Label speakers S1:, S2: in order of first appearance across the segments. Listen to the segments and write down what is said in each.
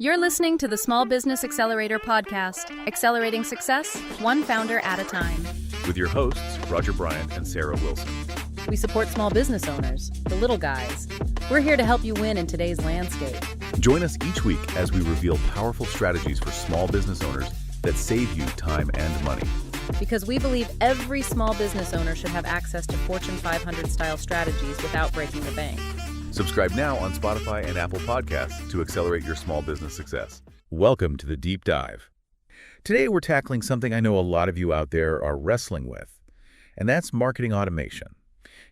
S1: You're listening to the Small Business Accelerator podcast, accelerating success, one founder at a time.
S2: With your hosts, Roger Bryant and Sarah Wilson.
S1: We support small business owners, the little guys. We're here to help you win in today's landscape.
S2: Join us each week as we reveal powerful strategies for small business owners that save you time and money.
S1: Because we believe every small business owner should have access to Fortune 500 style strategies without breaking the bank.
S2: Subscribe now on Spotify and Apple Podcasts to accelerate your small business success. Welcome to the Deep Dive. Today we're tackling something I know a lot of you out there are wrestling with, and that's marketing automation.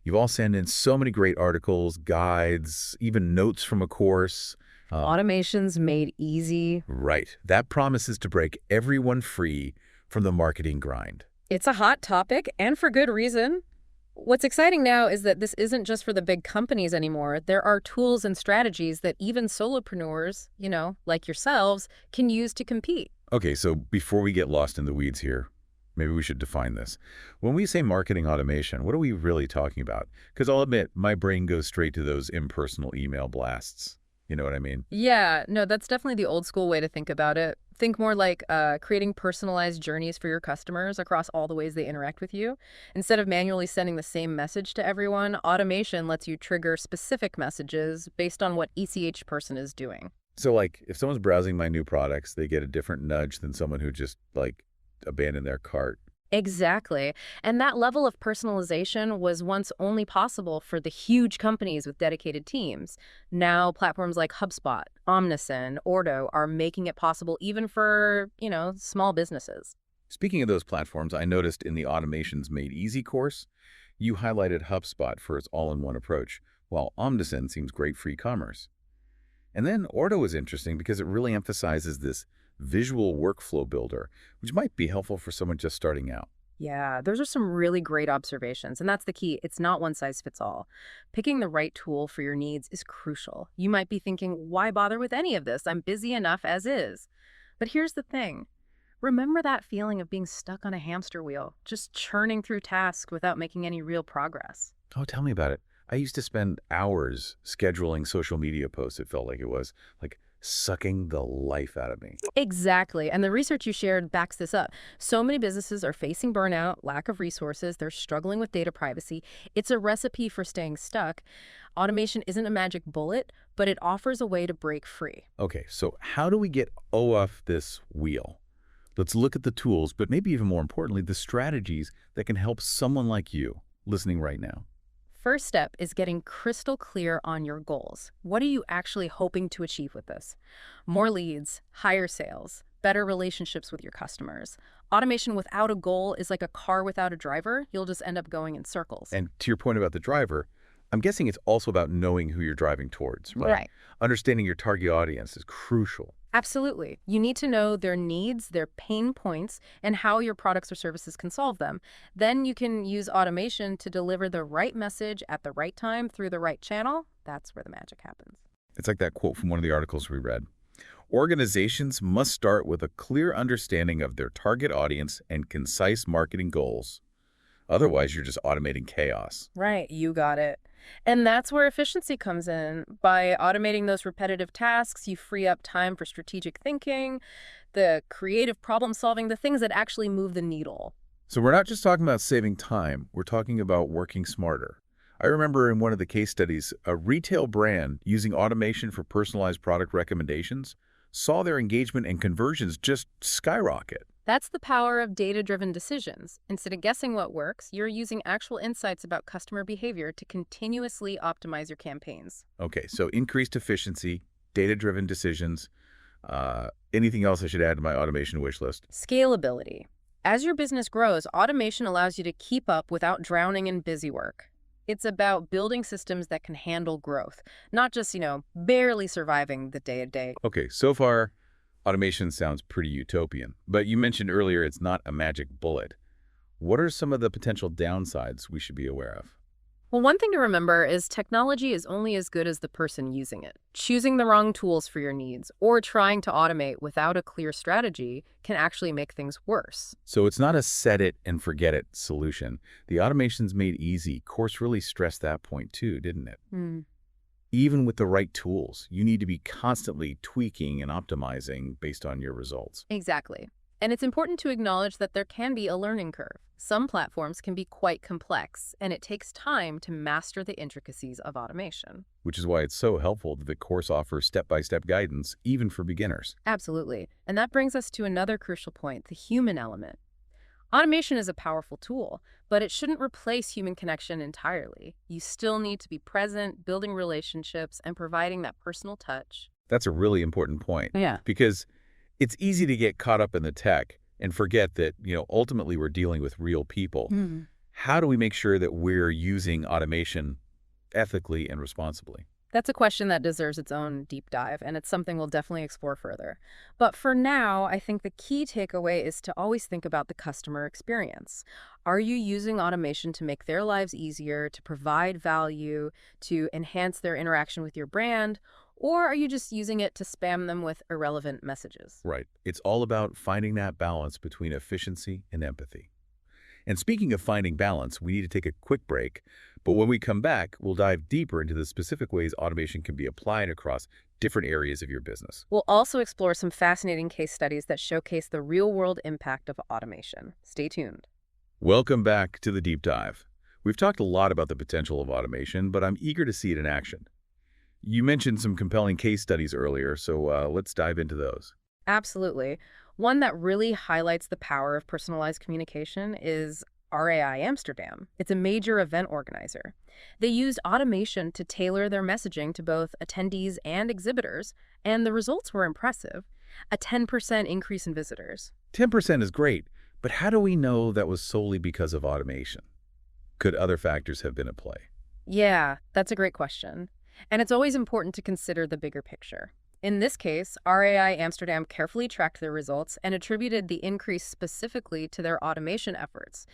S2: You've all sent in so many great articles, guides, even notes from a course.
S1: Automation's made easy.
S2: Right. That promises to break everyone free from the marketing grind.
S1: It's a hot topic, and for good reason. What's exciting now is that this isn't just for the big companies anymore. There are tools and strategies that even solopreneurs, like yourselves, can use to compete.
S2: Okay, so before we get lost in the weeds here, maybe we should define this. When we say marketing automation, what are we really talking about? Because I'll admit, my brain goes straight to those impersonal email blasts. You know what I mean?
S1: Yeah, no, that's definitely the old school way to think about it. Think more like creating personalized journeys for your customers across all the ways they interact with you. Instead of manually sending the same message to everyone, automation lets you trigger specific messages based on what each person is doing.
S2: So like if someone's browsing my new products, they get a different nudge than someone who just abandoned their cart.
S1: Exactly. And that level of personalization was once only possible for the huge companies with dedicated teams. Now, platforms like HubSpot, Omnichannel, Ordo are making it possible even for, small businesses.
S2: Speaking of those platforms, I noticed in the Automations Made Easy course, you highlighted HubSpot for its all-in-one approach, while Omnichannel seems great for e-commerce. And then Ordo is interesting because it really emphasizes this visual workflow builder, which might be helpful for someone just starting out.
S1: Yeah, those are some really great observations, and that's the key. It's not one size fits all. Picking the right tool for your needs is crucial. You might be thinking, why bother with any of this? I'm busy enough as is. But here's the thing. Remember that feeling of being stuck on a hamster wheel, just churning through tasks without making any real progress?
S2: Oh, tell me about it. I used to spend hours scheduling social media posts. It felt like it was sucking the life out of me.
S1: Exactly. And the research you shared backs this up. So many businesses are facing burnout, lack of resources. They're struggling with data privacy. It's a recipe for staying stuck. Automation isn't a magic bullet, but it offers a way to break free.
S2: Okay, so how do we get off this wheel? Let's look at the tools, but maybe even more importantly, the strategies that can help someone like you listening right now.
S1: First step is getting crystal clear on your goals. What are you actually hoping to achieve with this? More leads, higher sales, better relationships with your customers. Automation without a goal is like a car without a driver. You'll just end up going in circles.
S2: And to your point about the driver, I'm guessing it's also about knowing who you're driving towards, right?
S1: Right.
S2: Understanding your target audience is crucial.
S1: Absolutely. You need to know their needs, their pain points, and how your products or services can solve them. Then you can use automation to deliver the right message at the right time through the right channel. That's where the magic happens.
S2: It's like that quote from one of the articles we read. Organizations must start with a clear understanding of their target audience and concise marketing goals. Otherwise, you're just automating chaos.
S1: Right, you got it. And that's where efficiency comes in. By automating those repetitive tasks, you free up time for strategic thinking, the creative problem solving, the things that actually move the needle.
S2: So we're not just talking about saving time, we're talking about working smarter. I remember in one of the case studies, a retail brand using automation for personalized product recommendations saw their engagement and conversions just skyrocket.
S1: That's the power of data-driven decisions. Instead of guessing what works, you're using actual insights about customer behavior to continuously optimize your campaigns.
S2: Okay, so increased efficiency, data-driven decisions. Anything else I should add to my automation wish list?
S1: Scalability. As your business grows, automation allows you to keep up without drowning in busy work. It's about building systems that can handle growth, not just, barely surviving the day-to-day.
S2: Okay, so far, automation sounds pretty utopian, but you mentioned earlier it's not a magic bullet. What are some of the potential downsides we should be aware of?
S1: Well, one thing to remember is technology is only as good as the person using it. Choosing the wrong tools for your needs or trying to automate without a clear strategy can actually make things worse.
S2: So it's not a set it and forget it solution. The Automations Made Easy course really stressed that point too, didn't it? Even with the right tools, you need to be constantly tweaking and optimizing based on your results.
S1: Exactly. And it's important to acknowledge that there can be a learning curve. Some platforms can be quite complex, and it takes time to master the intricacies of automation.
S2: Which is why it's so helpful that the course offers step-by-step guidance, even for beginners.
S1: Absolutely. And that brings us to another crucial point, the human element. Automation is a powerful tool, but it shouldn't replace human connection entirely. You still need to be present, building relationships, and providing that personal touch.
S2: That's a really important point,
S1: Yeah.
S2: because it's easy to get caught up in the tech and forget that, ultimately we're dealing with real people. How do we make sure that we're using automation ethically and responsibly?
S1: That's a question that deserves its own deep dive, and it's something we'll definitely explore further. But for now, I think the key takeaway is to always think about the customer experience. Are you using automation to make their lives easier, to provide value, to enhance their interaction with your brand, or are you just using it to spam them with irrelevant messages?
S2: Right. It's all about finding that balance between efficiency and empathy. And speaking of finding balance, we need to take a quick break. But when we come back, we'll dive deeper into the specific ways automation can be applied across different areas of your business.
S1: We'll also explore some fascinating case studies that showcase the real-world impact of automation. Stay tuned.
S2: Welcome back to the Deep Dive. We've talked a lot about the potential of automation, but I'm eager to see it in action. You mentioned some compelling case studies earlier, so let's dive into those.
S1: Absolutely. One that really highlights the power of personalized communication is RAI Amsterdam. It's a major event organizer. They used automation to tailor their messaging to both attendees and exhibitors, and the results were impressive. A 10% increase in visitors.
S2: 10% is great, but how do we know that was solely because of automation? Could other factors have been at play?
S1: Yeah, that's a great question. And it's always important to consider the bigger picture. In this case, RAI Amsterdam carefully tracked their results and attributed the increase specifically to their automation efforts.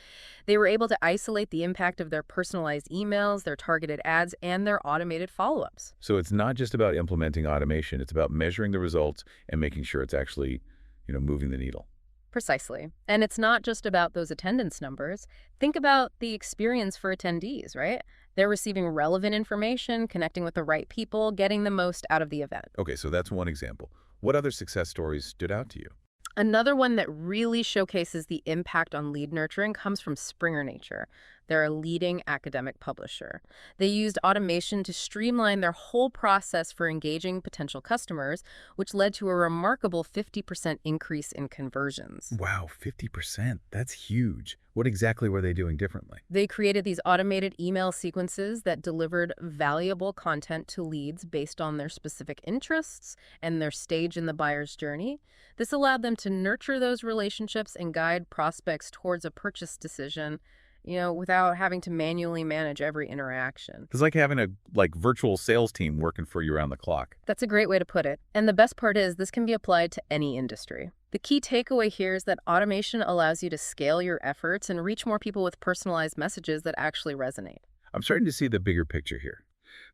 S1: They were able to isolate the impact of their personalized emails, their targeted ads, and their automated follow-ups.
S2: So it's not just about implementing automation, it's about measuring the results and making sure it's actually, moving the needle.
S1: Precisely. And it's not just about those attendance numbers. Think about the experience for attendees, right? They're receiving relevant information, connecting with the right people, getting the most out of the event.
S2: Okay, so that's one example. What other success stories stood out to you?
S1: Another one that really showcases the impact on lead nurturing comes from Springer Nature. They're a leading academic publisher. They used automation to streamline their whole process for engaging potential customers, which led to a remarkable 50% increase in conversions.
S2: Wow, 50%. That's huge. What exactly were they doing differently?
S1: They created these automated email sequences that delivered valuable content to leads based on their specific interests and their stage in the buyer's journey. This allowed them to nurture those relationships and guide prospects towards a purchase decision, without having to manually manage every interaction.
S2: It's like having a virtual sales team working for you around the clock.
S1: That's a great way to put it. And the best part is this can be applied to any industry. The key takeaway here is that automation allows you to scale your efforts and reach more people with personalized messages that actually resonate.
S2: I'm starting to see the bigger picture here.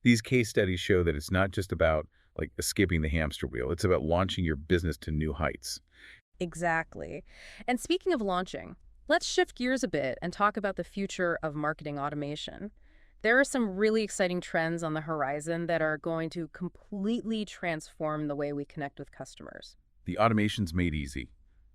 S2: These case studies show that it's not just about escaping the hamster wheel. It's about launching your business to new heights.
S1: Exactly. And speaking of launching, let's shift gears a bit and talk about the future of marketing automation. There are some really exciting trends on the horizon that are going to completely transform the way we connect with customers.
S2: The automation's made easy.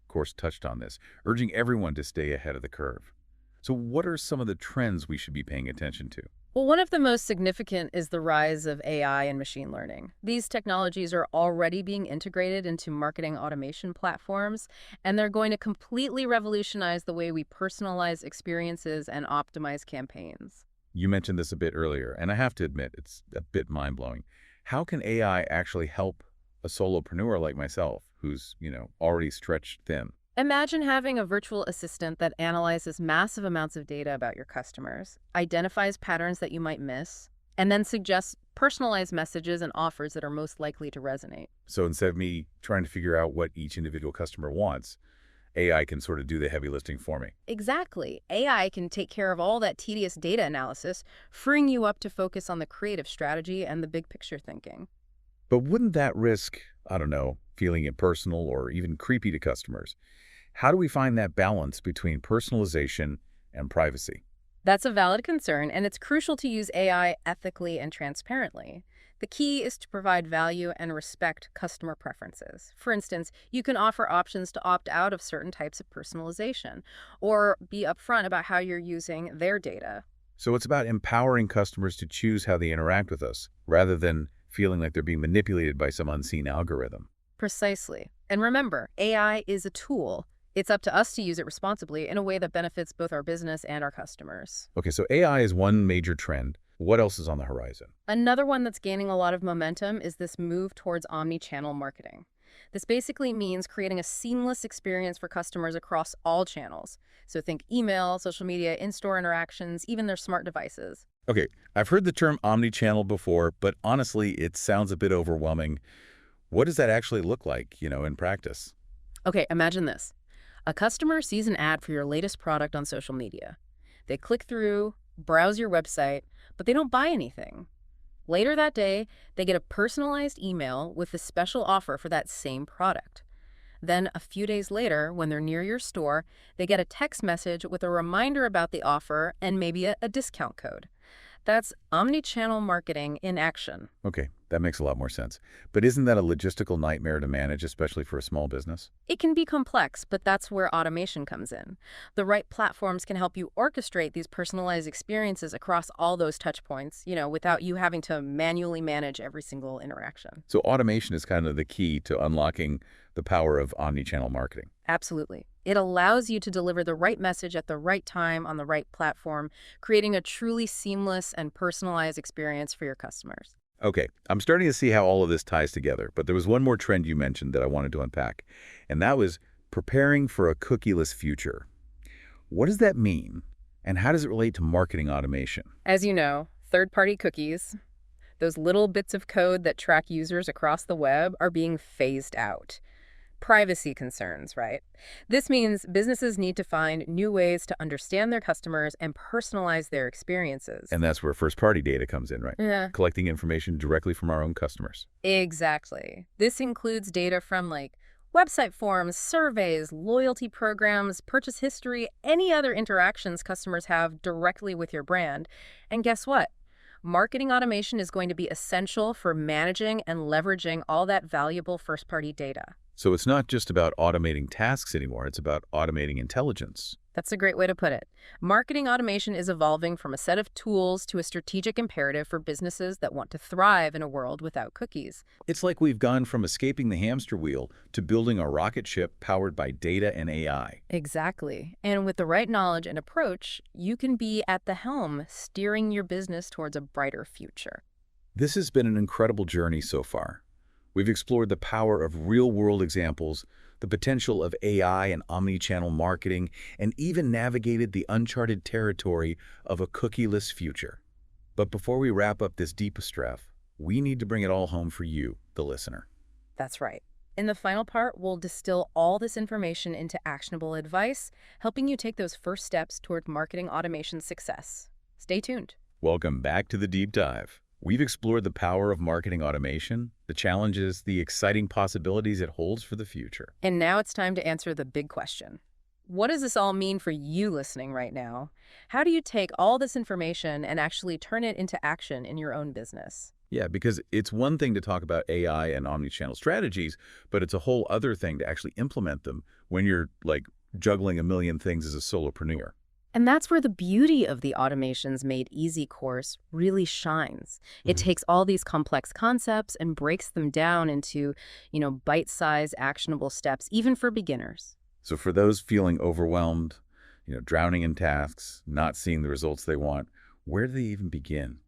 S2: Of course, touched on this, urging everyone to stay ahead of the curve. So what are some of the trends we should be paying attention to?
S1: Well, one of the most significant is the rise of AI and machine learning. These technologies are already being integrated into marketing automation platforms, and they're going to completely revolutionize the way we personalize experiences and optimize campaigns.
S2: You mentioned this a bit earlier, and I have to admit, it's a bit mind-blowing. How can AI actually help a solopreneur like myself who's, already stretched thin?
S1: Imagine having a virtual assistant that analyzes massive amounts of data about your customers, identifies patterns that you might miss, and then suggests personalized messages and offers that are most likely to resonate.
S2: So instead of me trying to figure out what each individual customer wants, AI can sort of do the heavy lifting for me.
S1: Exactly. AI can take care of all that tedious data analysis, freeing you up to focus on the creative strategy and the big picture thinking.
S2: But wouldn't that risk, feeling impersonal or even creepy to customers? How do we find that balance between personalization and privacy?
S1: That's a valid concern, and it's crucial to use AI ethically and transparently. The key is to provide value and respect customer preferences. For instance, you can offer options to opt out of certain types of personalization, or be upfront about how you're using their data.
S2: So it's about empowering customers to choose how they interact with us, rather than feeling like they're being manipulated by some unseen algorithm.
S1: Precisely. And remember, AI is a tool. It's up to us to use it responsibly in a way that benefits both our business and our customers.
S2: Okay, so AI is one major trend. What else is on the horizon?
S1: Another one that's gaining a lot of momentum is this move towards omnichannel marketing. This basically means creating a seamless experience for customers across all channels. So think email, social media, in-store interactions, even their smart devices.
S2: Okay, I've heard the term omnichannel before, but honestly, it sounds a bit overwhelming. What does that actually look like, in practice?
S1: Okay, imagine this. A customer sees an ad for your latest product on social media. They click through, browse your website, but they don't buy anything. Later that day, they get a personalized email with a special offer for that same product. Then, a few days later, when they're near your store, they get a text message with a reminder about the offer and maybe a discount code. That's omnichannel marketing in action.
S2: Okay, that makes a lot more sense. But isn't that a logistical nightmare to manage, especially for a small business?
S1: It can be complex, but that's where automation comes in. The right platforms can help you orchestrate these personalized experiences across all those touch points, without you having to manually manage every single interaction.
S2: So automation is kind of the key to unlocking the power of omnichannel marketing.
S1: Absolutely. It allows you to deliver the right message at the right time on the right platform, creating a truly seamless and personalized experience for your customers.
S2: Okay, I'm starting to see how all of this ties together, but there was one more trend you mentioned that I wanted to unpack, and that was preparing for a cookieless future. What does that mean, and how does it relate to marketing automation?
S1: As you know, third-party cookies, those little bits of code that track users across the web, are being phased out. Privacy concerns, right? This means businesses need to find new ways to understand their customers and personalize their experiences.
S2: And that's where first-party data comes in, right?
S1: Yeah,
S2: Collecting information directly from our own customers.
S1: exactly. This includes data from website forms, surveys, loyalty programs, purchase history, any other interactions customers have directly with your brand. And guess what? Marketing automation is going to be essential for managing and leveraging all that valuable first-party data.
S2: So it's not just about automating tasks anymore, it's about automating intelligence.
S1: That's a great way to put it. Marketing automation is evolving from a set of tools to a strategic imperative for businesses that want to thrive in a world without cookies.
S2: It's like we've gone from escaping the hamster wheel to building a rocket ship powered by data and AI.
S1: Exactly. And with the right knowledge and approach, you can be at the helm, steering your business towards a brighter future.
S2: This has been an incredible journey so far. We've explored the power of real-world examples, the potential of AI and omnichannel marketing, and even navigated the uncharted territory of a cookieless future. But before we wrap up this deepest stuff, we need to bring it all home for you, the listener.
S1: That's right. In the final part, we'll distill all this information into actionable advice, helping you take those first steps toward marketing automation success. Stay tuned.
S2: Welcome back to the Deep Dive. We've explored the power of marketing automation, the challenges, the exciting possibilities it holds for the future.
S1: And now it's time to answer the big question. What does this all mean for you listening right now? How do you take all this information and actually turn it into action in your own business?
S2: Yeah, because it's one thing to talk about AI and omnichannel strategies, but it's a whole other thing to actually implement them when you're juggling a million things as a solopreneur.
S1: And that's where the beauty of the Automations Made Easy course really shines. It takes all these complex concepts and breaks them down into, bite-sized, actionable steps, even for beginners.
S2: So for those feeling overwhelmed, drowning in tasks, not seeing the results they want, where do they even begin?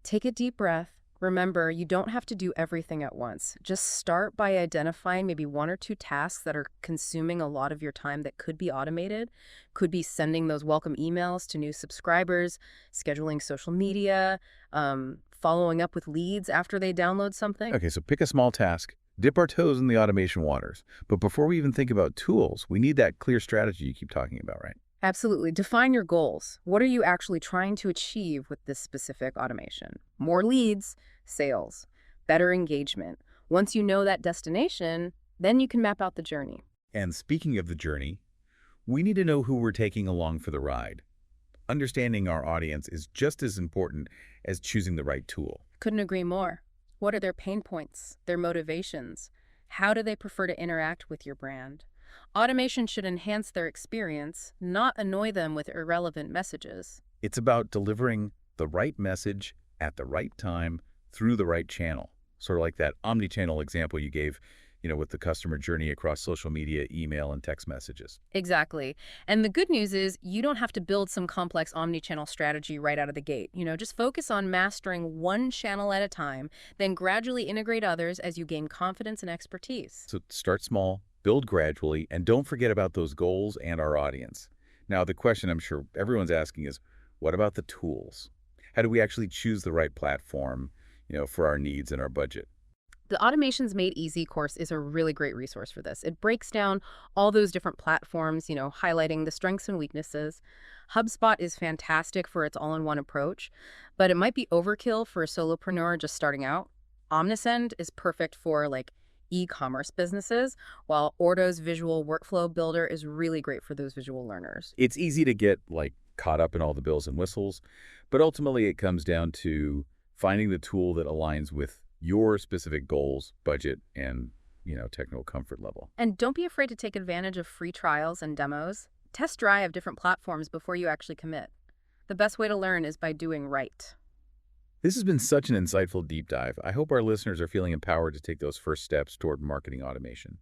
S1: Take a deep breath. Remember, you don't have to do everything at once. Just start by identifying maybe one or two tasks that are consuming a lot of your time that could be automated. Could be sending those welcome emails to new subscribers, scheduling social media, following up with leads after they download something.
S2: Okay, so pick a small task, dip our toes in the automation waters. But before we even think about tools, we need that clear strategy you keep talking about, right?
S1: Absolutely. Define your goals. What are you actually trying to achieve with this specific automation? More leads, sales, better engagement. Once you know that destination, then you can map out the journey.
S2: And speaking of the journey, we need to know who we're taking along for the ride. Understanding our audience is just as important as choosing the right tool.
S1: Couldn't agree more. What are their pain points, their motivations? How do they prefer to interact with your brand? Automation should enhance their experience, not annoy them with irrelevant messages.
S2: It's about delivering the right message at the right time through the right channel. Sort of like that omnichannel example you gave, with the customer journey across social media, email, and text messages.
S1: Exactly. And the good news is you don't have to build some complex omnichannel strategy right out of the gate. Just focus on mastering one channel at a time, then gradually integrate others as you gain confidence and expertise.
S2: So start small, build gradually, and don't forget about those goals and our audience. Now, the question I'm sure everyone's asking is, what about the tools? How do we actually choose the right platform, for our needs and our budget?
S1: The Automations Made Easy course is a really great resource for this. It breaks down all those different platforms, highlighting the strengths and weaknesses. HubSpot is fantastic for its all-in-one approach, but it might be overkill for a solopreneur just starting out. Omnisend is perfect for e-commerce businesses, while Ordo's visual workflow builder is really great for those visual learners.
S2: It's easy to get caught up in all the bells and whistles, but ultimately it comes down to finding the tool that aligns with your specific goals, budget, and, technical comfort level.
S1: And don't be afraid to take advantage of free trials and demos. Test drive different platforms before you actually commit. The best way to learn is by doing right.
S2: This has been such an insightful deep dive. I hope our listeners are feeling empowered to take those first steps toward marketing automation.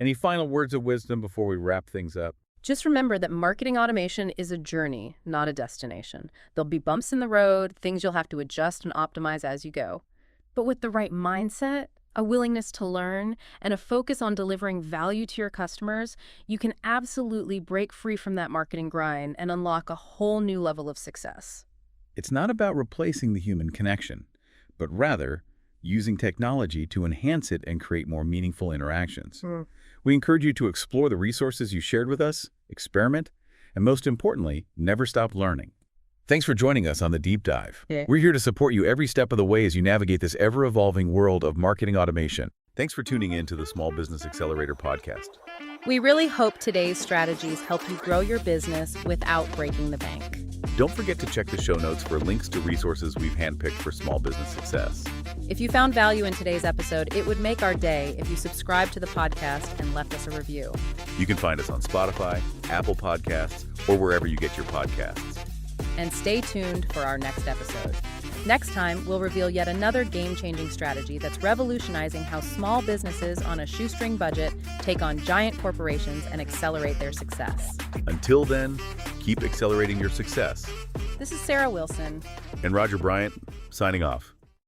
S2: Any final words of wisdom before we wrap things up?
S1: Just remember that marketing automation is a journey, not a destination. There'll be bumps in the road, things you'll have to adjust and optimize as you go. But with the right mindset, a willingness to learn, and a focus on delivering value to your customers, you can absolutely break free from that marketing grind and unlock a whole new level of success.
S2: It's not about replacing the human connection, but rather using technology to enhance it and create more meaningful interactions. We encourage you to explore the resources you shared with us, experiment, and most importantly, never stop learning. Thanks for joining us on the Deep Dive.
S1: Yeah.
S2: We're here to support you every step of the way as you navigate this ever-evolving world of marketing automation. Thanks for tuning in to the Small Business Accelerator podcast.
S1: We really hope today's strategies help you grow your business without breaking the bank.
S2: Don't forget to check the show notes for links to resources we've handpicked for small business success.
S1: If you found value in today's episode, it would make our day if you subscribed to the podcast and left us a review.
S2: You can find us on Spotify, Apple Podcasts, or wherever you get your podcasts.
S1: And stay tuned for our next episode. Next time, we'll reveal yet another game-changing strategy that's revolutionizing how small businesses on a shoestring budget take on giant corporations and accelerate their success.
S2: Until then, keep accelerating your success.
S1: This is Sarah Wilson.
S2: And Roger Bryant, signing off.